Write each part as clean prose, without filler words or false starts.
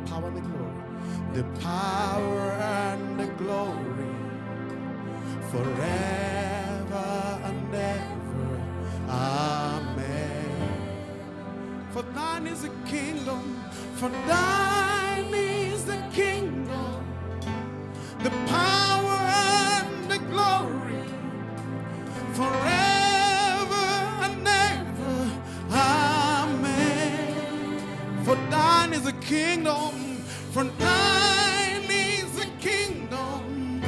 power and the glory. The power and the glory forever and ever. Amen. For thine is the kingdom, for thine is the kingdom, the power and the glory forever and ever. Amen. For thine is the kingdom, for thine is the kingdom,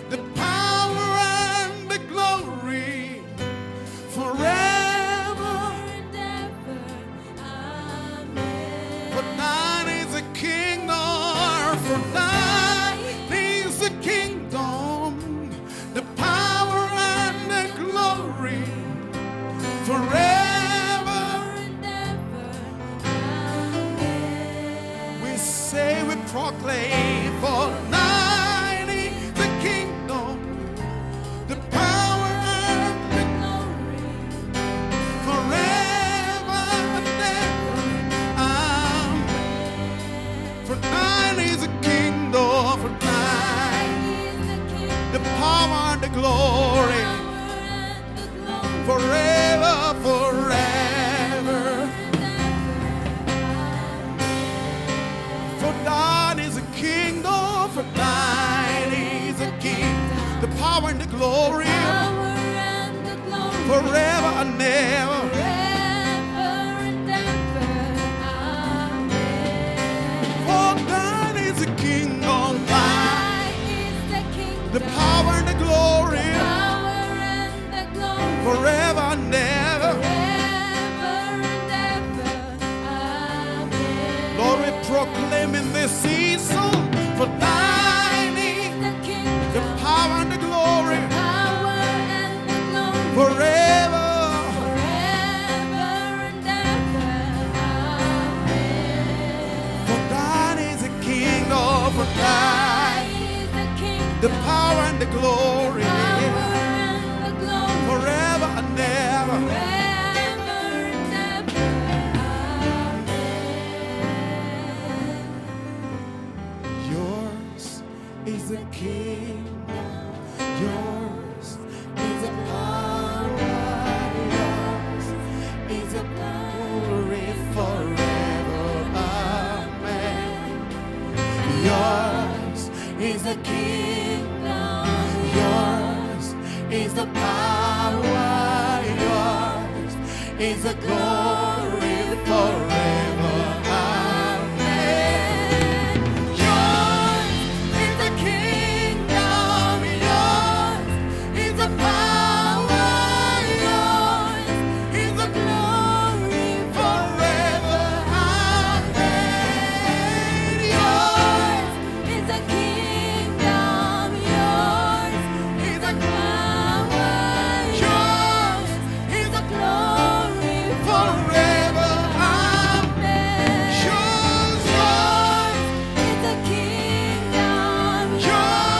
the power and the glory forever and ever. Amen. For thine is the kingdom, for thine is the kingdom, the power and the glory forever and ever. Amen. We say, we proclaim, for thine is the kingdom, the power and the glory forever and ever. Amen. For thine is the kingdom, for thine the power and the glory forever, forever. For thine is the kingdom, for thine is the kingdom, the power and the glory forever and ever. For thine is the kingdom, the power and the glory forever and ever. Lord, we proclaim in this season, for thine is the power and the glory forever. For thine is the kingdom, for thine the power and the glory forever and ever. Yours is the kingdom, yours is the power, yours is the glory forever. Amen. Yours is the kingdom, yours is the power, yours is the glory forever. Amen. Yours is the kingdom, yours is the power, yours is the glory forever. Amen. Yours is the kingdom, yours is the power, yours is the glory forever. Amen. Yours is the kingdom,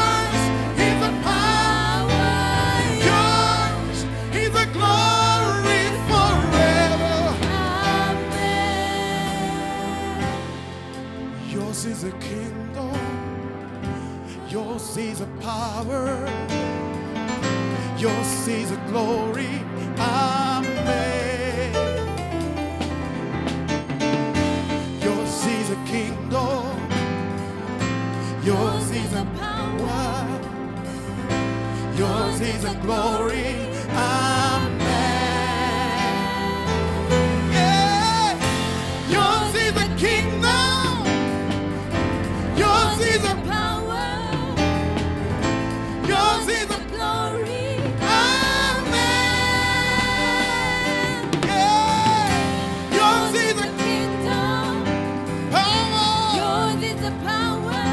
yours is the power, yours is the glory forever. Amen. Yours is the kingdom, yours is the power, yours is the glory. Amen. Yours is the kingdom, yours is the power, yours is the glory. Amen. Yeah. Yours is the kingdom, yours is the power, yours is the glory. Amen. Yeah. Yours is the kingdom, power, yours is the power,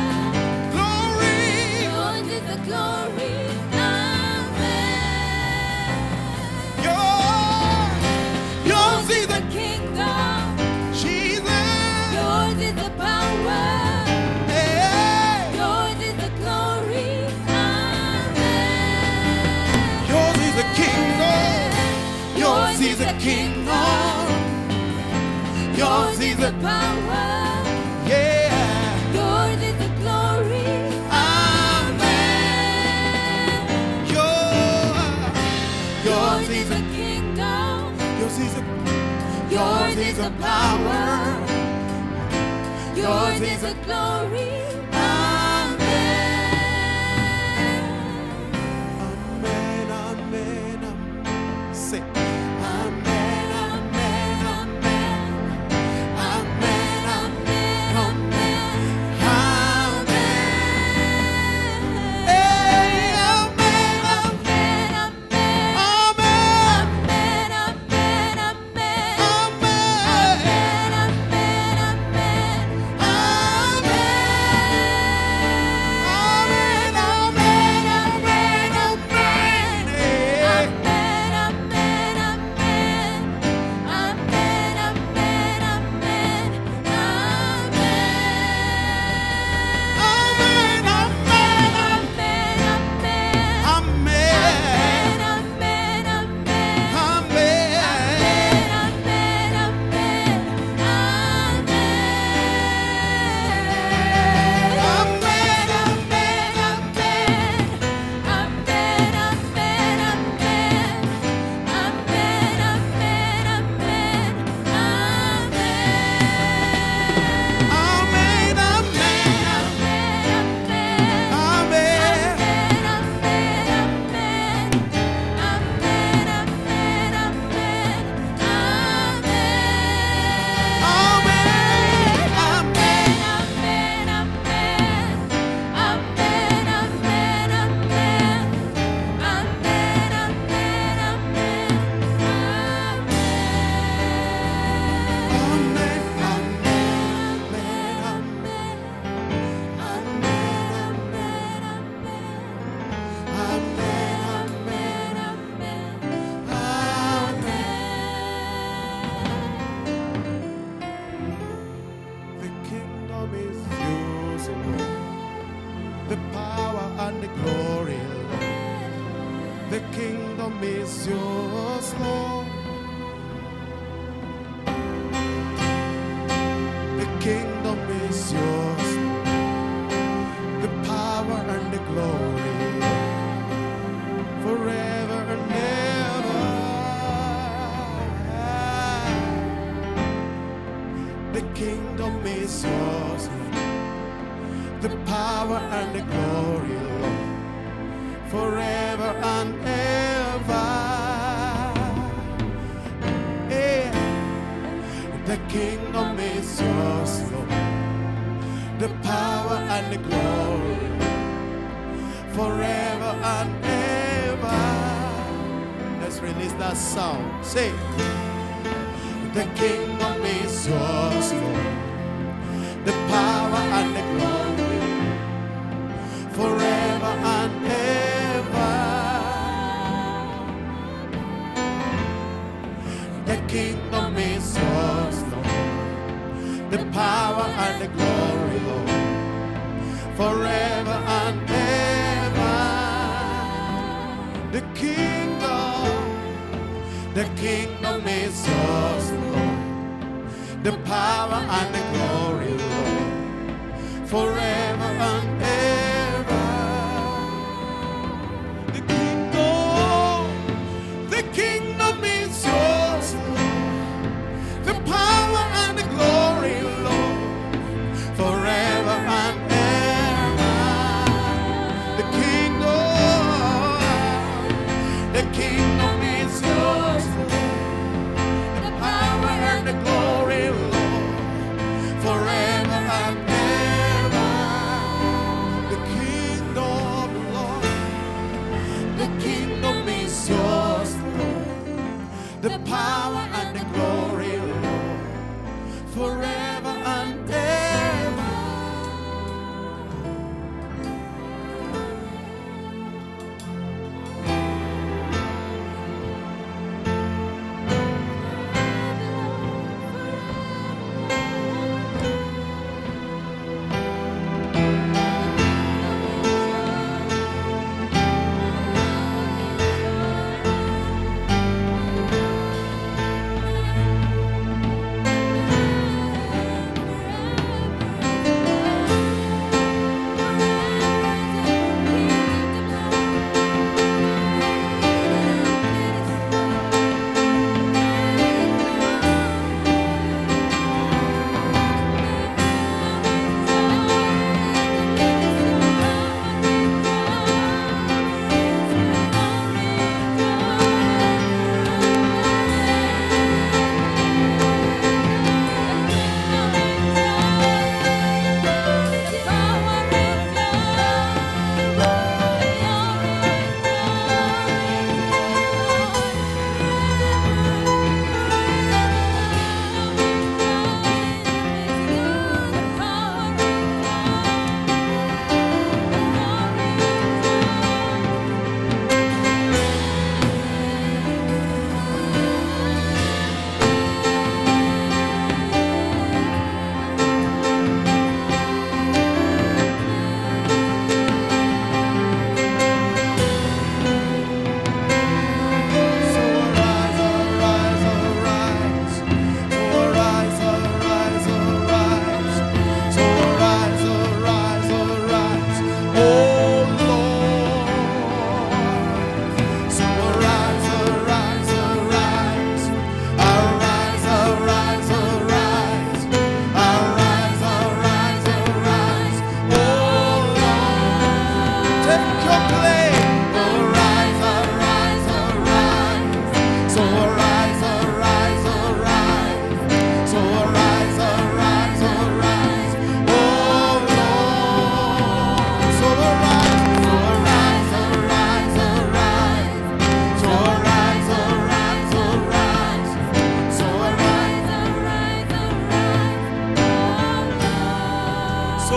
glory, yours is the glory. Amen. Yours is the kingdom, Jesus, yours is the power, yeah, yours is the glory. Amen. Yours is the kingdom, yours is the kingdom, yours is the power, yeah. is the power. Yours is the glory. Amen. Amen, amen, amen. Say, amen, amen, amen. Amen, amen, amen. Amen. Hey, amen, amen, amen. Amen. Amen, amen, amen. The power and the glory, Lord. The kingdom is yours, Lord. The kingdom is yours, Lord. The power and the glory, Lord, forever and ever. The kingdom is yours, Lord. The power and the glory, Lord, forever and ever. Yeah. The kingdom is yours, Lord. The power and the glory, forever and ever. Let's release that sound. Say, the kingdom is yours, Lord. The power and the glory, forever and ever. The kingdom is yours, Lord. The power and the glory, Lord, forever and ever. The kingdom is yours, Lord. The power and the glory, Lord, forever and ever. The kingdom is yours, Lord. The power and the glory, Lord, forever and ever. The kingdom is yours, Lord. The power and the glory, Lord, forever and ever.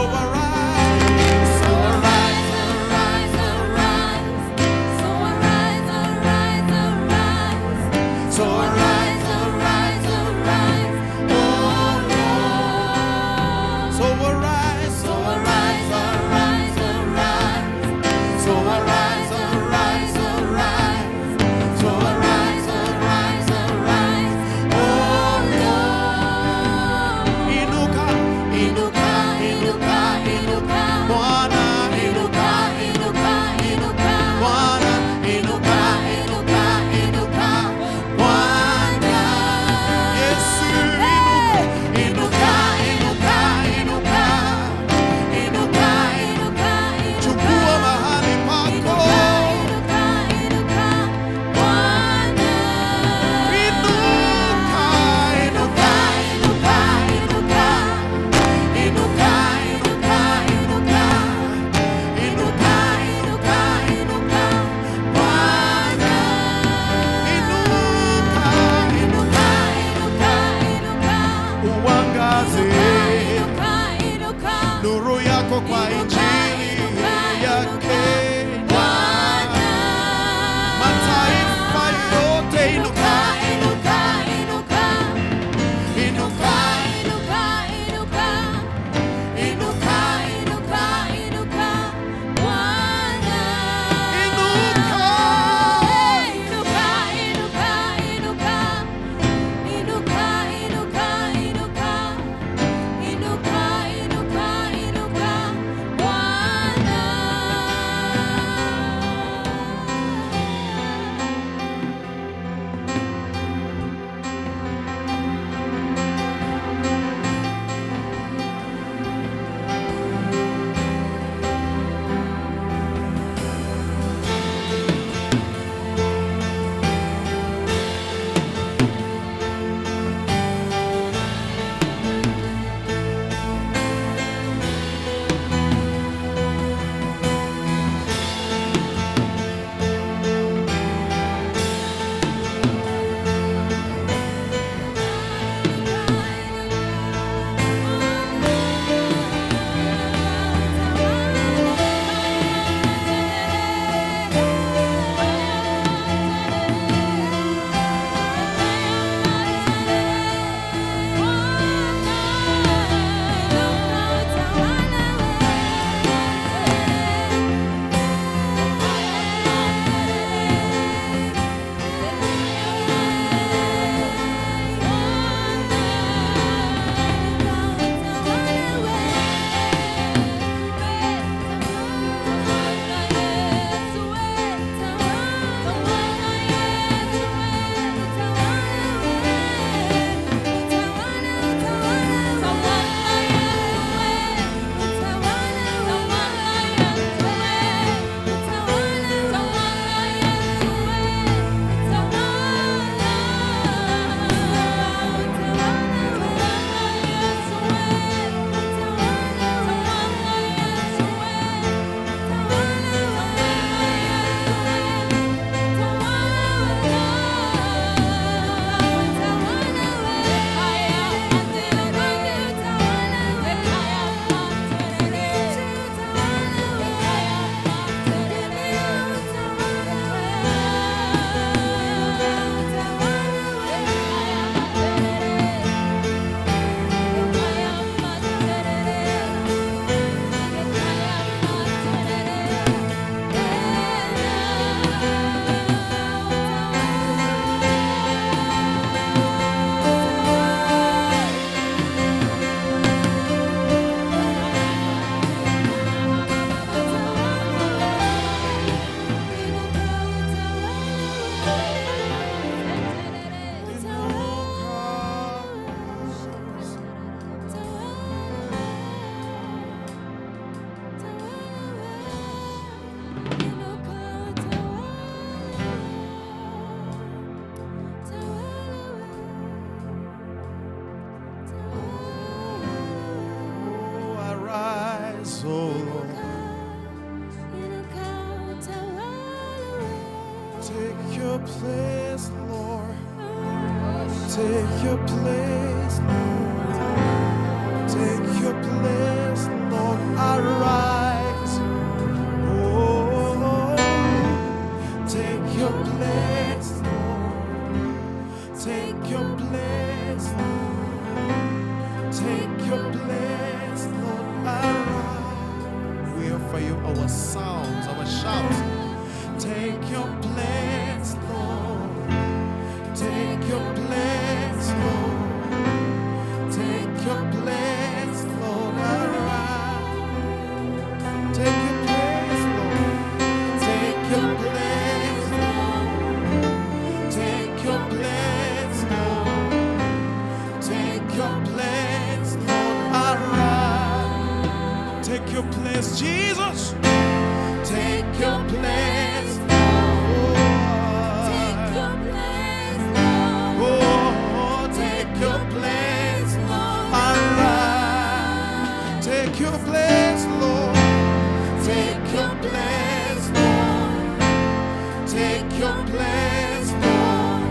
arise, so arise, Arise, arise, so arise, arise, arise. so arise, Arise, arise, oh Lord. so arise, So arise, arise, arise. so arise, arise, arise, So arise, arise, arise, oh Lord. inuka, Inuka, inuka, inuka. Bwana, Inuka, inuka, inuka. Bwana, Inuka, inuka, inuka. Bwana. Yesu, Inuka, inuka, inuka. Inuka, inuka, inuka. chukua mahali pako, Inuka, inuka, Bwana. inuka, Inuka, inuka, inuka. Inuka, inuka, inuka. Inuka, inuka, inuka, Bwana. inuka, Inuka, inuka, inuka. uangaze Inuka, inuka, nuru yako kwa injili yake. Bwana. Mataifa yote inuka, Inuka, inuka, inuka, inuka, inuka. Inuka, inuka, inuka, Bwana. inuka, Inuka, inuka, inuka. Inuka, inuka, inuka. Inuka, inuka, inuka, Bwana. oh Lord. Take your place, Lord. Take your place, Lord. Take your place, Lord. our sounds, our shouts. Take your place, Lord. Take your place, Lord. Take your place, Lord. Arise. Take your place, Lord. Take your place, Lord. Take your place, Lord. Take your place, Lord. Arise. Take your place, Jesus. Take your place, Lord. Take your place, Lord. Oh, take your place, Lord. arise. Take your place, Lord. Take your place, Lord. Take your place, Lord.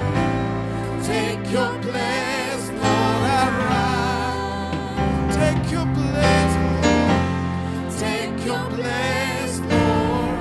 Take your place, Lord. Arise. Take your place, Lord. Take your place, Lord.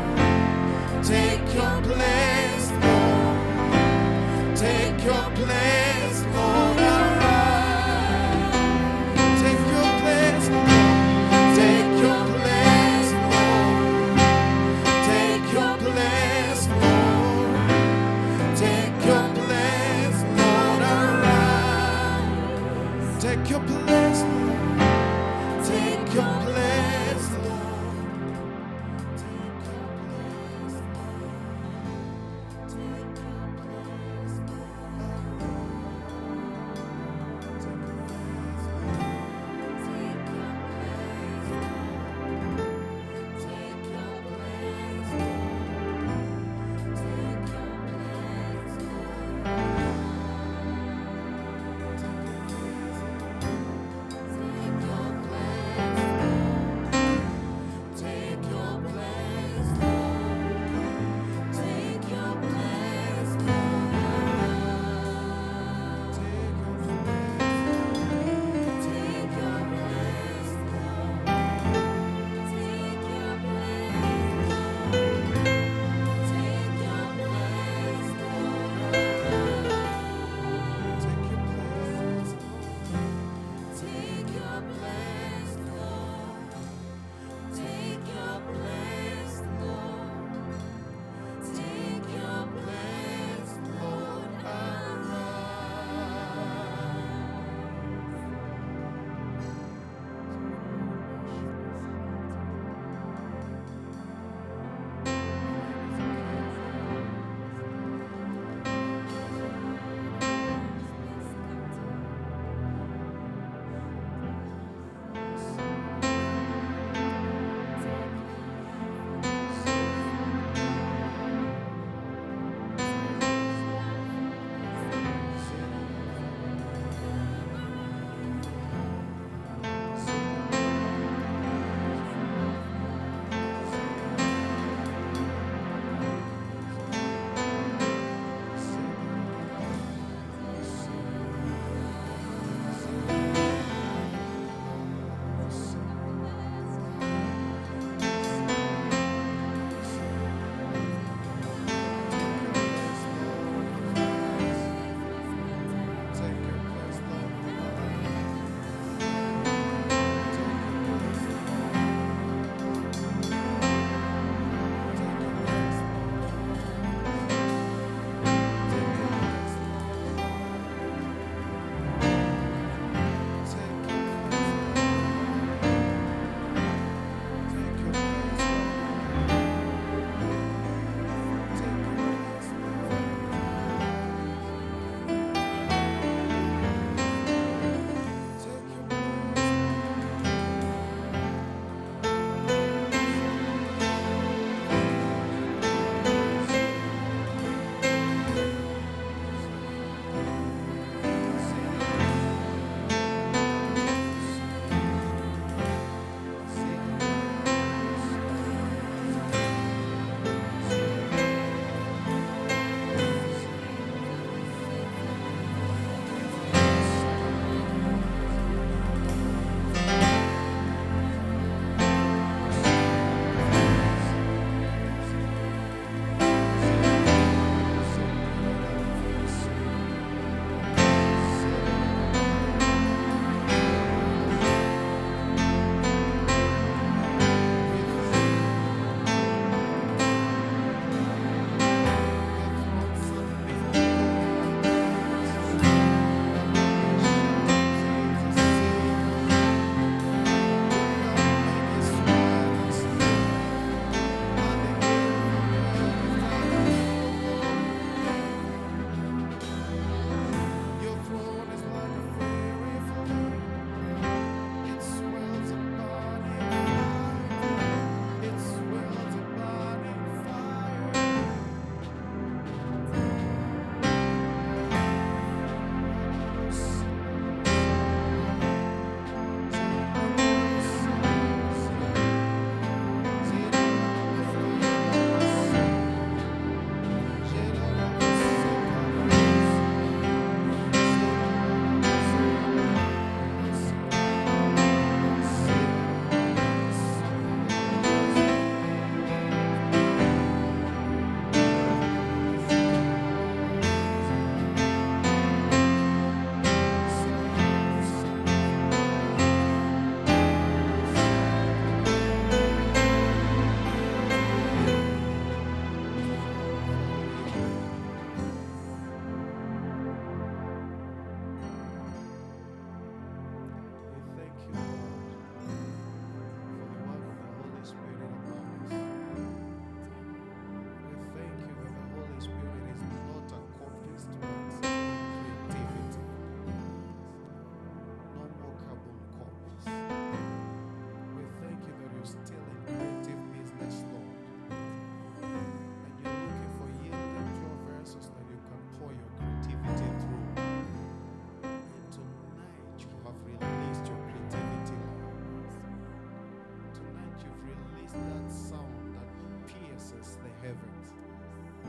that sound that pierces the heavens,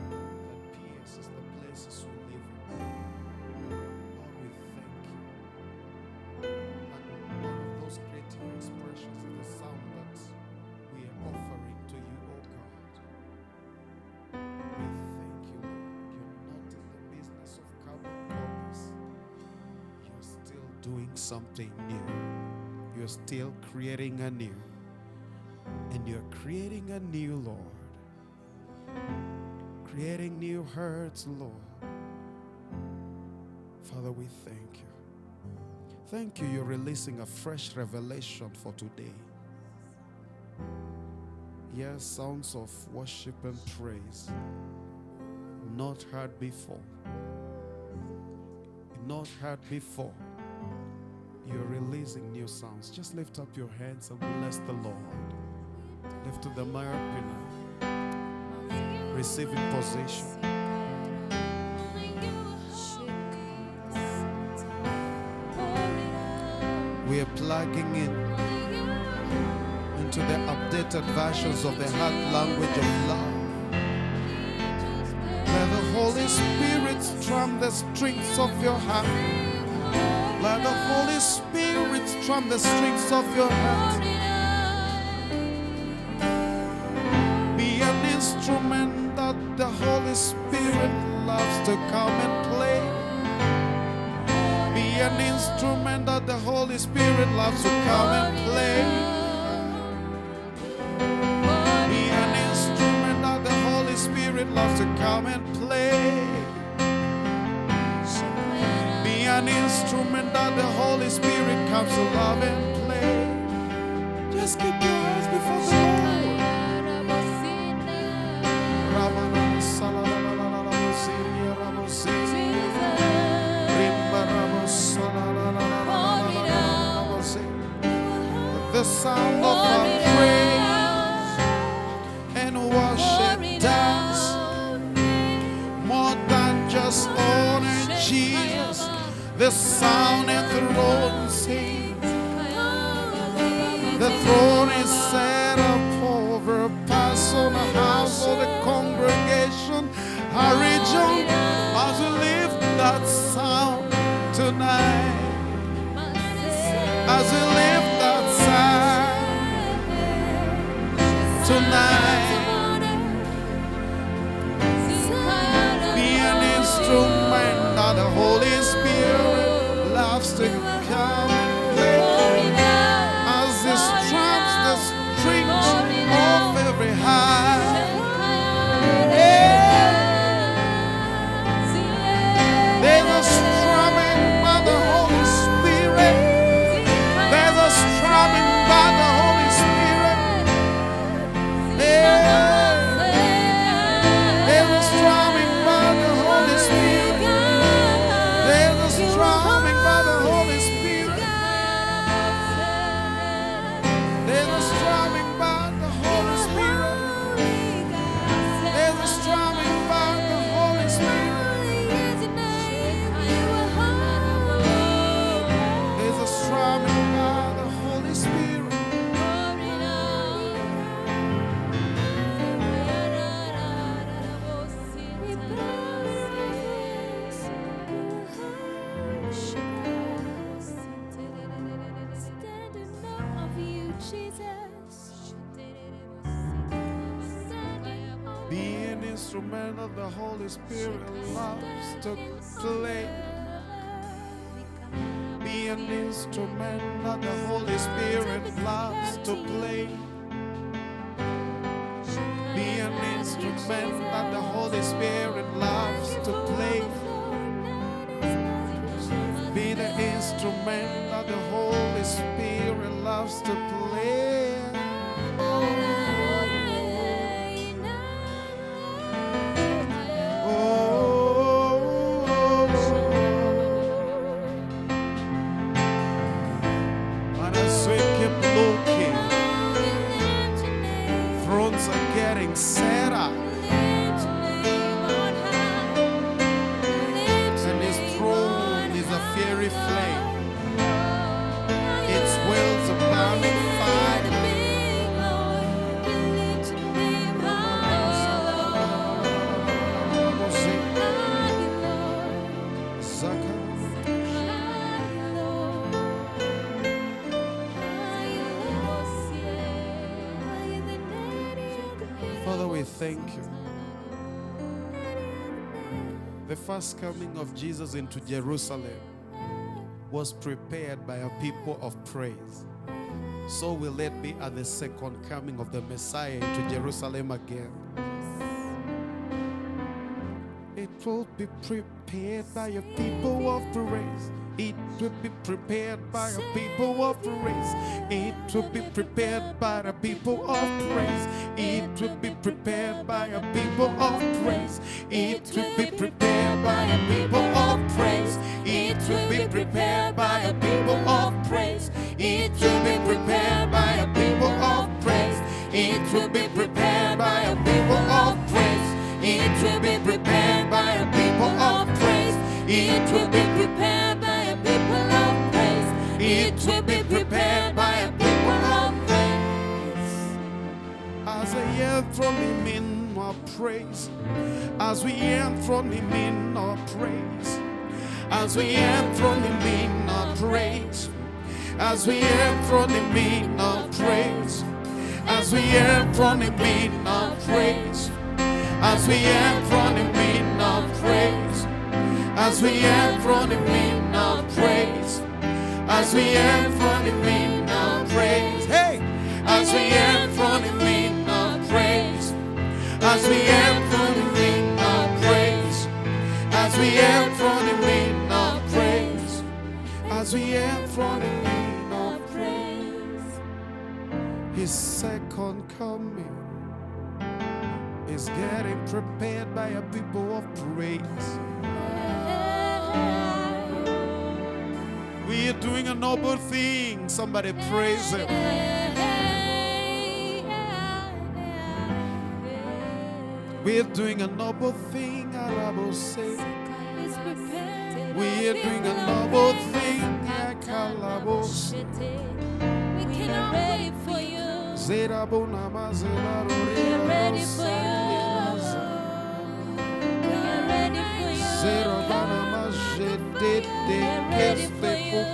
that pierces the places we live in. Lord, we thank you. And one of those creative expressions is the sound that we are offering to you, O God. We thank you, Lord. You're not in the business of carbon copies. You're still doing something new. You're still creating anew. And you're creating anew, Lord. Creating new hearts, Lord. Father, we thank you. Thank you, you're releasing a fresh revelation for today. Yes, sounds of worship and praise. Not heard before. Not heard before. You're releasing new sounds. Just lift up your hands and bless the Lord. Lift to the Mayapina. Receive in position. We are plugging into the updated versions of the heart language of love. Let the Holy Spirit strum the strings of your heart. Let the Holy Spirit strum the strings of your heart. Be an instrument that the Holy Spirit loves to come and play. Be an instrument that the Holy Spirit loves to come and play. Be an instrument that the Holy Spirit loves to come and play. Be an instrument that the Holy Spirit comes to love and play. Just keep your eyes before the Lord. The sound of our praise and worship dance, more than just honor Jesus. The sound and throne sings. The throne is set up over a person, a house, or the congregation, a region, as we lift that sound tonight. As we lift that sound tonight. Be an instrument that the Holy Spirit loves to come and play. As He strums the strings of every heart. There's a strumming by the Holy Spirit. There's a strumming by the Holy Spirit. There's a strumming by the Holy Spirit. There's a strumming by the Holy Spirit. There's a strumming by the Holy Spirit. There's a strumming by the Holy Spirit. There's a strumming by the Holy Spirit. Be an instrument of the Holy Spirit loves to play. Be an instrument that the Holy Spirit loves to play. Be an instrument that the Holy Spirit loves to play. Be the instrument that the Holy Spirit loves to play. And as we keep looking, thrones are getting set up. And His throne is a fiery flame. Its wheels are burning fire. Father, we thank you. The first coming of Jesus into Jerusalem was prepared by a people of praise. So will it be at the second coming of the Messiah into Jerusalem again. It will be prepared by a people of praise. It will be prepared by a people of praise. It will be prepared by a people of praise. It will be prepared by a people of praise. It will be prepared by a people of praise. It will be prepared by a people of praise. It will be prepared by a people of praise. It will be prepared by a people of praise. It will be prepared by a people of praise. It will be prepared by a people of praise. It will be prepared by a people of praise. As I enthrone him in our praise, as we enthrone him in our praise, as we enthrone him in our praise, as we enthrone him in our praise, as we enthrone him in our praise, as we enthrone him in our praise, as we enthrone him in our praise, as we enthrone him in our praise, hey, as we enthrone him in our praise, as we enthrone him in our praise, as we enthrone him in our praise, as we enthrone him in our praise. His second coming is getting prepared by a people of praise. We are doing a noble thing. Somebody praise him. We are doing a noble thing. We are doing a noble thing. We cannot wait for you. We are ready for you. We are ready for you. We are ready for you.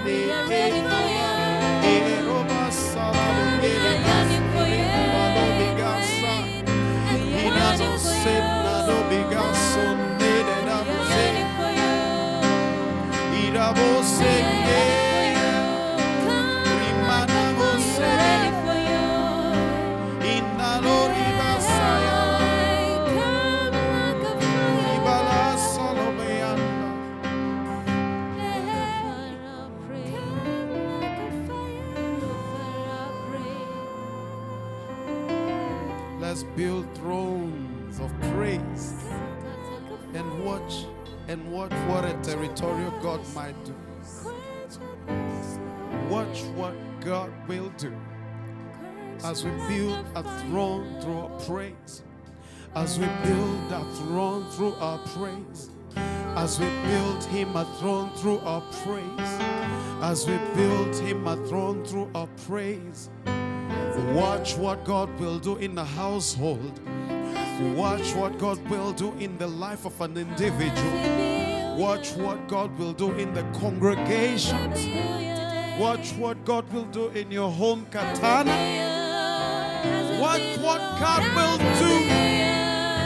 We are ready for you. Let's build thrones of praise and watch what a territorial God might do. Watch what God will do as we build a throne through our praise, as we build a throne through our praise, as we build him a throne through our praise, as we build him a throne through our praise. Watch what God will do in the household. Watch what God will do in the life of an individual. Watch what God will do in the congregations. Watch what God will do in your home, Katana. Watch what God will do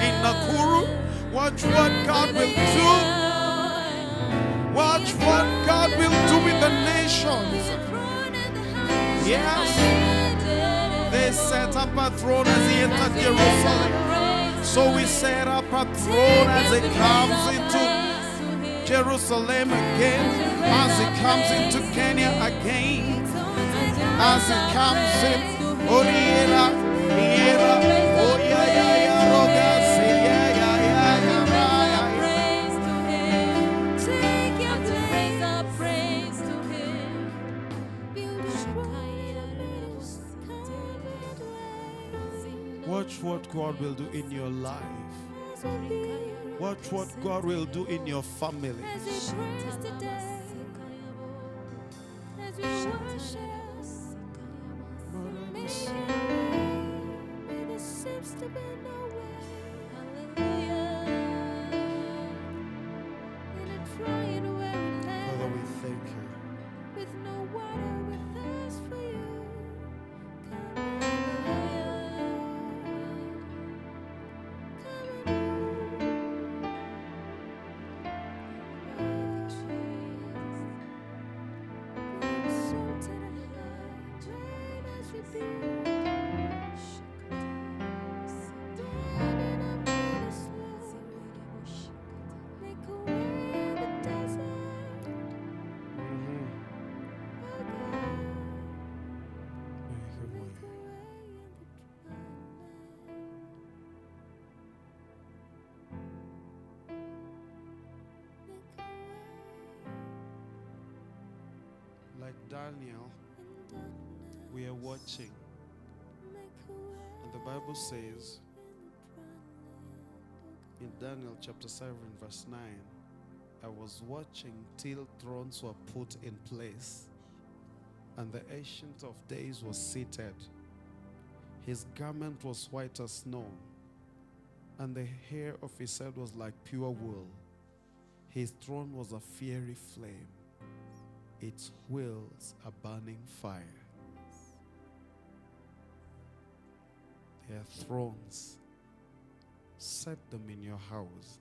in Nakuru. Watch what God will do. Watch what God will do in the nations. Yes. They set up a throne as he entered Jerusalem. So we set up a throne as it comes into Jerusalem again, as it comes into Kenya again, as it comes in Oriela, oh yeah, yeah, yeah, Rogas, yeah, yeah, yeah, yeah, Watch what God will do in your life. Watch what God will do in your family. Father, we thank you. With no water, with thirst for you. Daniel, we are watching, and the Bible says in Daniel chapter 7 verse 9, I was watching till thrones were put in place, and the Ancient of Days was seated. His garment was white as snow, and the hair of his head was like pure wool. His throne was a fiery flame. Its wheels a burning fire. Their thrones, set them in your house.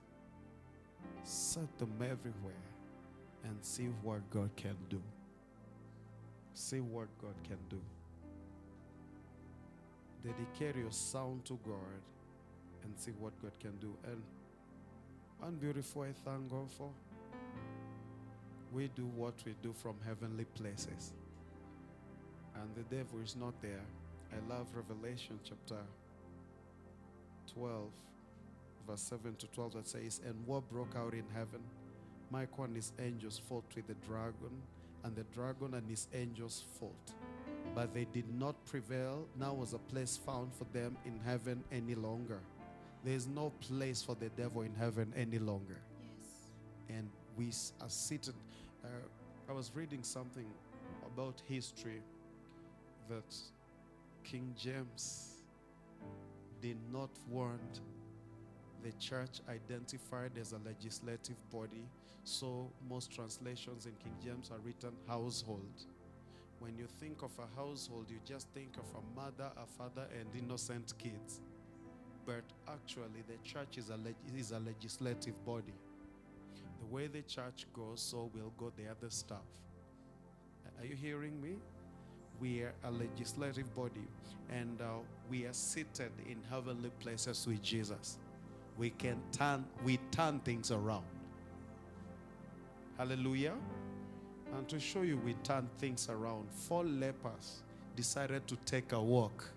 Set them everywhere and see what God can do. See what God can do. Dedicate your sound to God and see what God can do. And one beautiful I thank God for, we do what we do from heavenly places. And the devil is not there. I love Revelation chapter 12, verse 7 to 12 that says, and war broke out in heaven. Michael and his angels fought with the dragon, and the dragon and his angels fought. But they did not prevail. Now was a place found for them in heaven any longer. There is no place for the devil in heaven any longer. Yes. And we are seated. I was reading something about history that King James did not want the church identified as a legislative body. So most translations in King James are written household. When you think of a household, you just think of a mother, a father, and innocent kids. But actually, the church is a legislative body. The way the church goes, so will go the other stuff. Are you hearing me? We are a legislative body, and we are seated in heavenly places with Jesus. We turn things around. Hallelujah. And to show you we turn things around, 4 lepers decided to take a walk.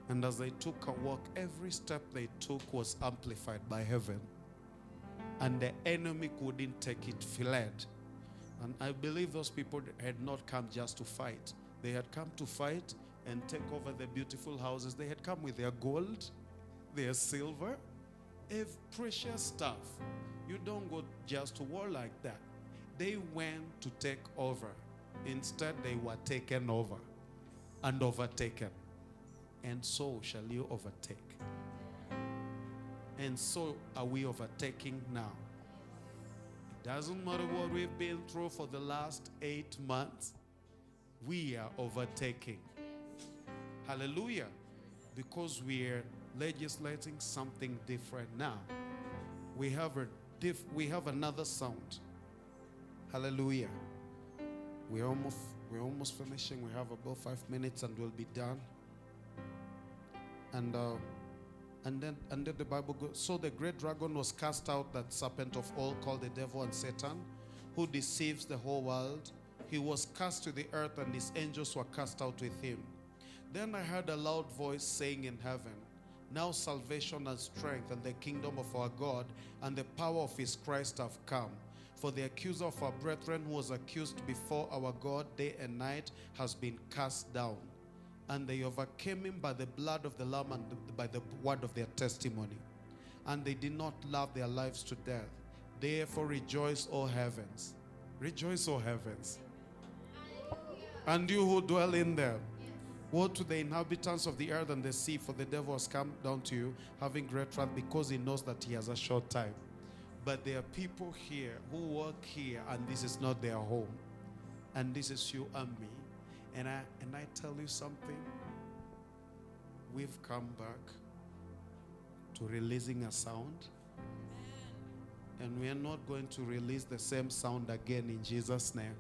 And as they took a walk, every step they took was amplified by heaven. And the enemy couldn't take it, fled. And I believe those people had not come just to fight. They had come to fight and take over the beautiful houses. They had come with their gold, their silver, precious stuff. You don't go just to war like that. They went to take over. Instead, they were taken over and overtaken. And so shall you overtake. And so are we overtaking now. It doesn't matter what we've been through for the last 8 months. We are overtaking. Hallelujah. Because we are legislating something different now. We have another sound. Hallelujah. We're almost finishing. We have about 5 minutes and we'll be done. And then the Bible goes, so the great dragon was cast out, that serpent of old called the devil and Satan, who deceives the whole world. He was cast to the earth, and his angels were cast out with him. Then I heard a loud voice saying in heaven, now salvation and strength and the kingdom of our God and the power of his Christ have come. For the accuser of our brethren, who was accused before our God day and night, has been cast down. And they overcame him by the blood of the Lamb and by the word of their testimony. And they did not love their lives to death. Therefore rejoice, O heavens. Rejoice, O heavens. And you who dwell in them. Woe to the inhabitants of the earth and the sea, for the devil has come down to you, having great wrath, because he knows that he has a short time. But there are people here who work here, and this is not their home. And this is you and me. And I tell you something. We've come back to releasing a sound. And we are not going to release the same sound again in Jesus' name.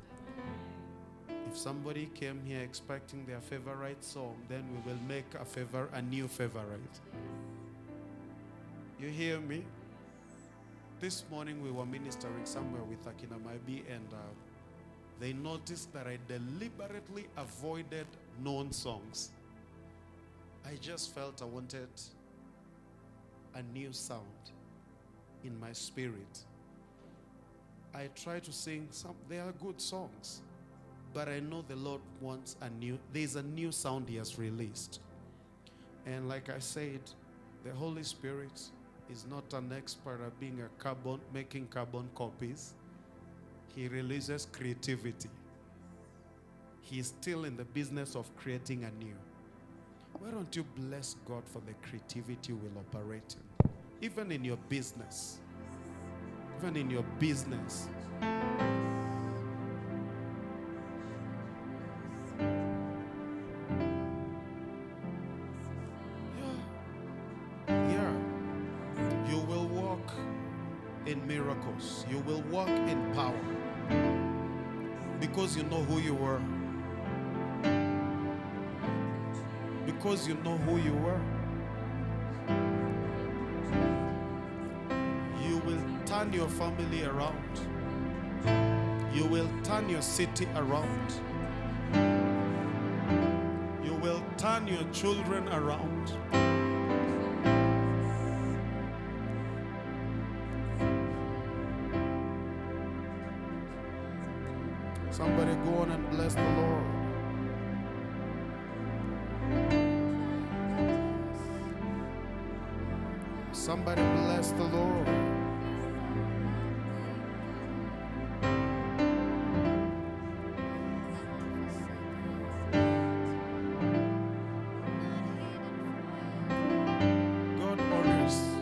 If somebody came here expecting their favorite song, then we will make a new favorite. You hear me? This morning we were ministering somewhere with Akina Maibi, and they noticed that I deliberately avoided known songs. I just felt I wanted a new sound in my spirit. I try to sing they are good songs, But I know the Lord wants there's a new sound He has released. And like I said, the Holy Spirit is not an expert at making carbon copies. He releases creativity. He is still in the business of creating anew. Why don't you bless God for the creativity you will operate in? Even in your business. Even in your business. Yeah. You will walk in miracles. You will walk in power. Because you know who you were. Because you know who you were. You will turn your family around. You will turn your city around. You will turn your children around. Somebody go on and bless the Lord. Somebody bless the Lord. God honors.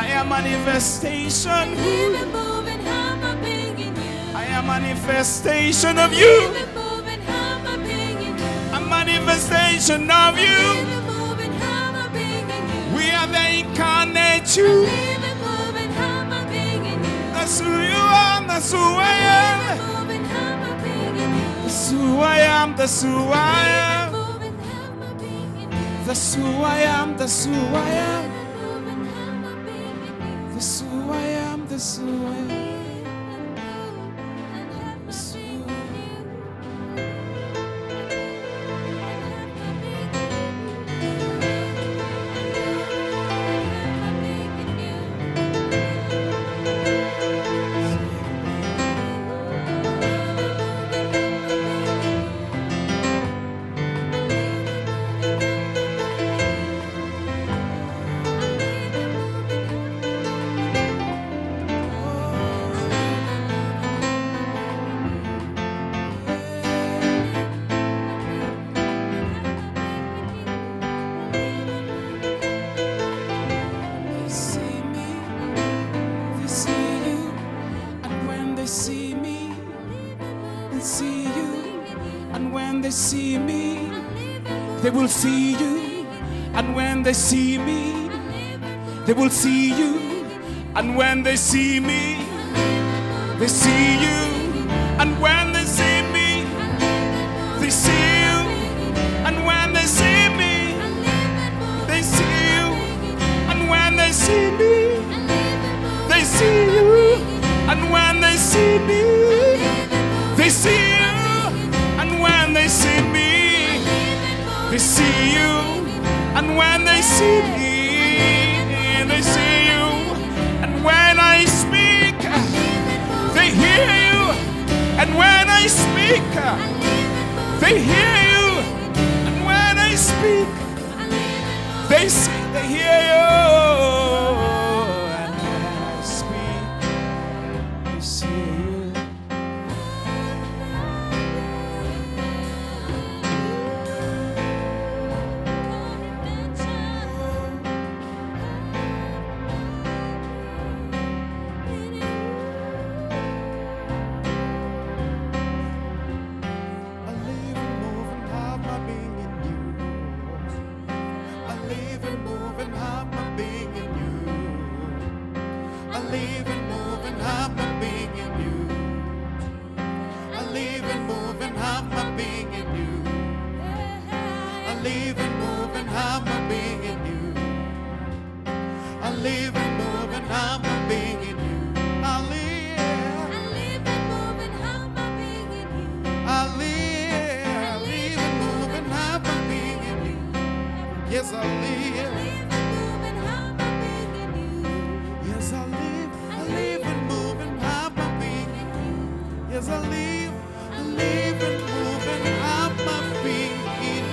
I am manifestation. Live and move and have my being in you. I am manifestation of you. Live and move and have my being in you. A manifestation of you. Live and move and have my being in you. We are the incarnate you. Live and move and have my being in you. That's who you are. That's who I am. Live and move and have my being in you. That's who I am. That's who I am. Move and have my being in you. That's who I am. That's who I am. Move and have my being in you. That's who I am. That's who I am. See me, they see you, and when they see me, they will see you, and when they see me, they will see you, and when they see me, they see you, and when they see me, they see you, and when they see me, they see you, and when they see me, they see you, and when they see me, they see you, and when they see me, they see you, and when they see me, they see you, and when I speak, they hear you, and when I speak, they hear you, and when I speak, they see, they hear you, and when I speak, they see you. I live and move and have my being in you. I live and move and have my being in you. I live and move and have my being in you. I live and move and have my being in you. I live and move and have my being in you. I live and move and have my being in you. I live. I live and move and have my being in you. Yes, I live. Yes, I live. I live and move and have my being in you. Yes, I live. I live and move and have my being in you.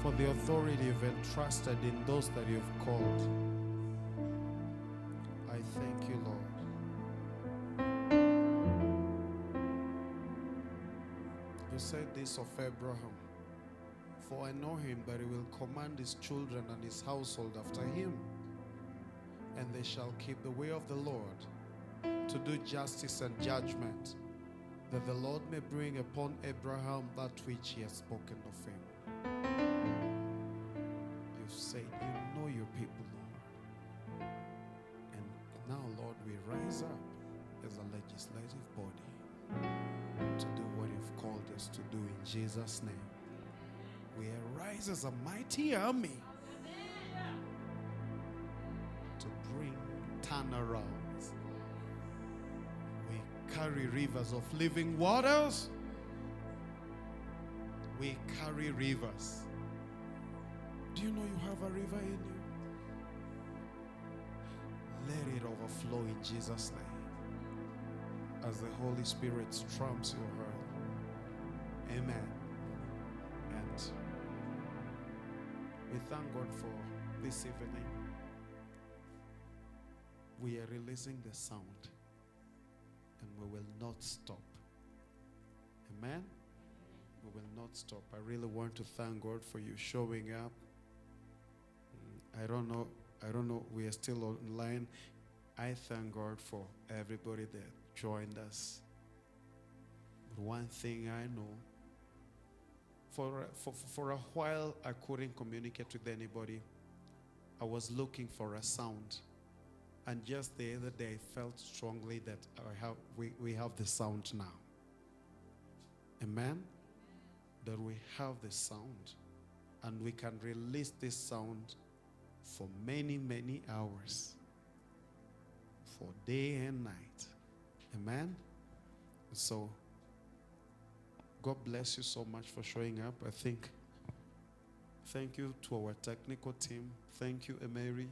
for the authority you've entrusted in those that you've called. I thank you, Lord. You said this of Abraham, for I know him that he will command his children and his household after him, and they shall keep the way of the Lord, to do justice and judgment, that the Lord may bring upon Abraham that which he has spoken of him. You've said you know your people, Lord. And now, Lord, we rise up as a legislative body to do what you've called us to do in Jesus' name. We arise as a mighty army to bring turnarounds. We carry rivers of living waters. We carry rivers. Do you know you have a river in you? Let it overflow in Jesus' name as the Holy Spirit strums your heart. Amen. And we thank God for this evening. We are releasing the sound, and we will not stop. Amen? We will not stop. I really want to thank God for you showing up. I don't know, we are still online. I thank God for everybody that joined us. But one thing I know, for a while I couldn't communicate with anybody. I was looking for a sound. And just the other day I felt strongly that we have the sound now. Amen? That we have the sound. And we can release this sound for many, many hours. For day and night. Amen? So, God bless you so much for showing up. Thank you to our technical team. Thank you, Emery.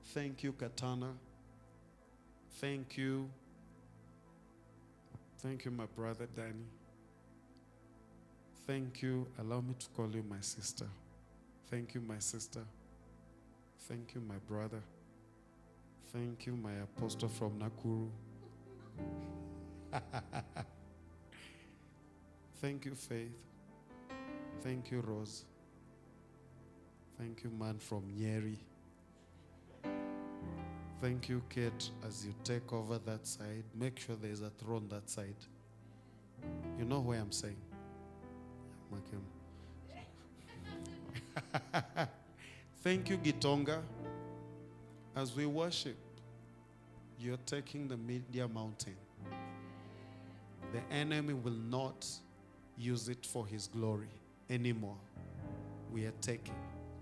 Thank you, Katana. Thank you. Thank you, my brother Danny. Thank you. Allow me to call you my sister. Thank you, my sister. Thank you, my brother. Thank you, my apostle from Nakuru. Thank you, Faith. Thank you, Rose. Thank you, man from Nyeri. Thank you, Kate, as you take over that side. Make sure there's a throne that side. You know where I'm saying? Thank you, Gitonga. As we worship, you're taking the media mountain. The enemy will not use it for his glory anymore. We are taking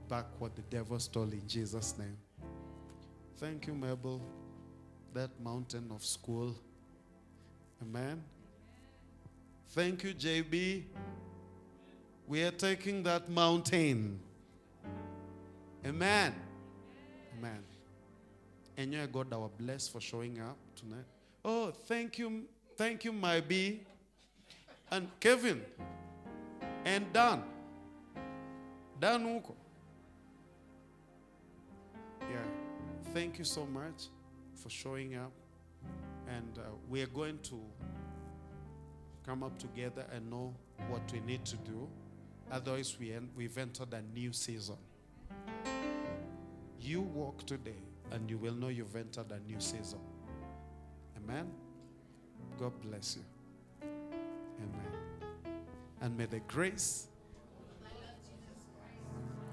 back what the devil stole in Jesus' name. Thank you, Mabel. That mountain of school. Amen. Thank you, JB. We are taking that mountain. Amen. Amen. And you, God, our blessed for showing up tonight. Oh, thank you, my B. And Kevin. And Dan. Dan Uko. Yeah. Thank you so much for showing up. And we are going to come up together and know what we need to do. Otherwise, we've entered a new season. You walk today and you will know you've entered a new season. Amen? God bless you. Amen. And may the grace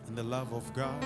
and the love of God